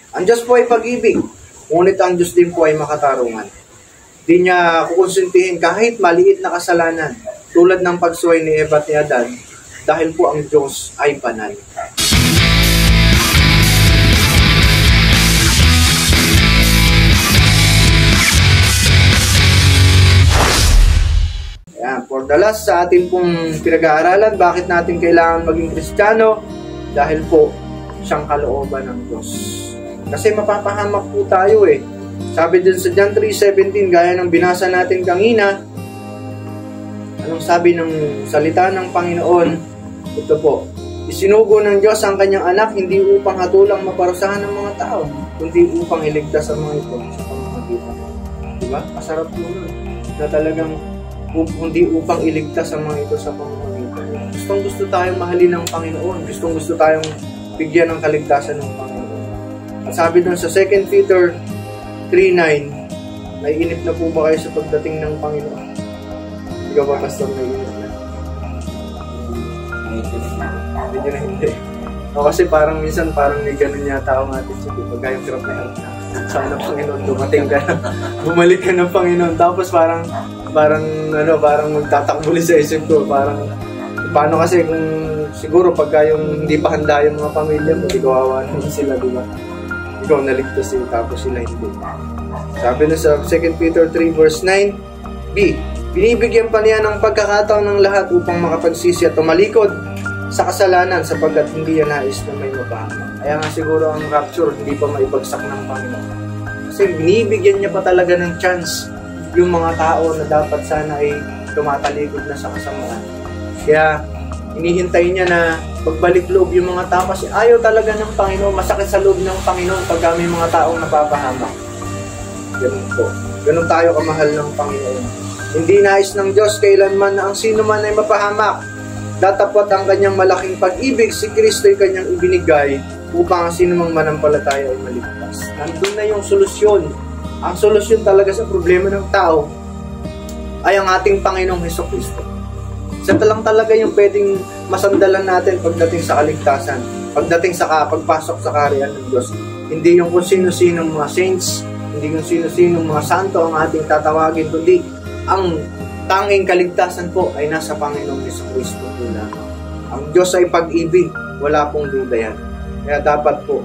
Ang Diyos po ay pag-ibig, ngunit ang Diyos din po ay makatarungan. Di niya kukonsintihin kahit maliit na kasalanan, tulad ng pagsuway ni Eva at ni Adan, dahil po ang Diyos ay banal. Ayan, for the last sa atin pong pinag-aaralan, bakit natin kailangan maging Kristiyano? Dahil po, siyang kalooban ng Diyos. Kasi mapapahamak po tayo eh. Sabi din sa John 3:17, gaya ng binasa natin kanina, anong sabi ng salita ng Panginoon? Ito po, isinugo ng Diyos ang kanyang anak hindi upang hatulang maparusahan ng mga tao, kundi upang iligtas ang mga ito sa pamamagitan. Diba? Masarap po nun. Na talagang hindi upang iligtas ang mga ito sa pamamagitan. Gustong gusto tayong mahalin ng Panginoon. Gustong gusto tayong bigyan ng kaligtasan ng Panginoon. At sabi dun sa 2 Peter 3:9, naiinip na po ba kayo sa pagdating ng Panginoon? Ikaw ba, Pastor, naiinip na? Medyo na hindi. O kasi parang minsan parang may ganun yata ang attitude. Pagka yung hirap na hirap na. Sana Panginoon, dumating ka na. Bumalik ka ng Panginoon. Tapos parang magtatakbuli sa isip ko. Parang, paano kasi kung siguro pagka yung hindi pa handa yung mga pamilya mo, di kawawa naman sila, di ba? Ikaw naligtas sila, tapos sila hindi. Sabi na sa 2 Peter 3:9, B, binibigyan pa niya ng pagkakataon ng lahat upang makapagsisi at tumalikod sa kasalanan sapagkat hindi yan nais na may mapahamak. Kaya nga siguro ang rapture hindi pa maibagsak ng Panginoon. Kasi binibigyan niya pa talaga ng chance yung mga tao na dapat sana ay tumatalikod na sa kasamaan. Kaya hinihintay niya na pagbalik loob yung mga tao kasi ayaw talaga ng Panginoon, masakit sa loob ng Panginoon pagka may mga taong napapahamak. Ganun po. Ganun tayo kamahal ng Panginoon. Hindi nais ng Diyos kailanman na ang sino man ay mapahamak. Datapot ang kanyang malaking pag-ibig, si Kristo ay kanyang ibinigay upang ang sino mang manampalataya ay maligtas. Nandun na yung solusyon. Ang solusyon talaga sa problema ng tao ay ang ating Panginoong Hesukristo. Siya lang talaga yung pwedeng masandalan natin pagdating sa kaligtasan, pagdating sa pagpasok sa kaharian ng Diyos. Hindi yung kung sino-sinong mga saints, hindi yung sino-sinong mga santo ang ating tatawagin, kundi ang tanging kaligtasan po ay nasa Panginoong Hesukristo po lamang. Ang Diyos ay pag-ibig, wala pong duda yan. Kaya dapat po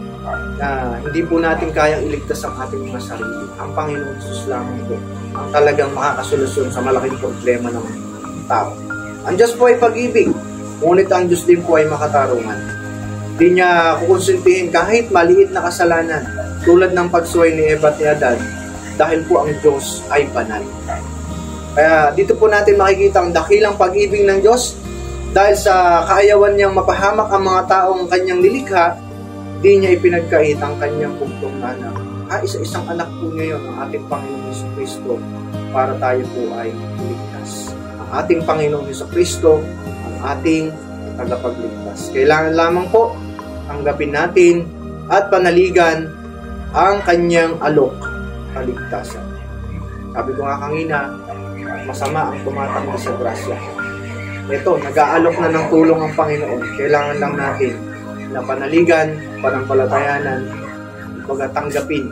na hindi po natin kayang iligtas ang ating mga sarili. Ang Panginoong Jesus lamang po ang talagang makakasolusyon sa malaking problema ng tao. Ang Diyos po ay pag-ibig, ngunit ang Diyos din po ay makatarungan. Di niya kukonsintihin kahit maliit na kasalanan, tulad ng pagsuway ni Eva at ni Adan, dahil po ang Diyos ay banal. Kaya dito po natin makikita ang dakilang pag-ibig ng Diyos dahil sa kaayawan niyang mapahamak ang mga taong kanyang nilikha, di niya ipinagkait ang kanyang bugtong na anak. Isa-isang anak po niya yun, ang ating Panginoong Hesukristo, para tayo po ay ligtas. Ang ating Panginoong Hesukristo, ang ating tagapagligtas. Kailangan lamang po tanggapin natin at panaligan ang kanyang alok, kaligtasan. Sabi ko nga kanina, masama ang tumatanggi sa grasya. Ito, nag-aalok na ng tulong ang Panginoon. Kailangan lang natin na panaligan, panampalatayanan, tanggapin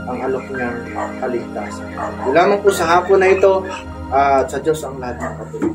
ang alok niyang kaligtasan. Lamang po sa hapon na ito, at sa Diyos ang lahat ng kapatid.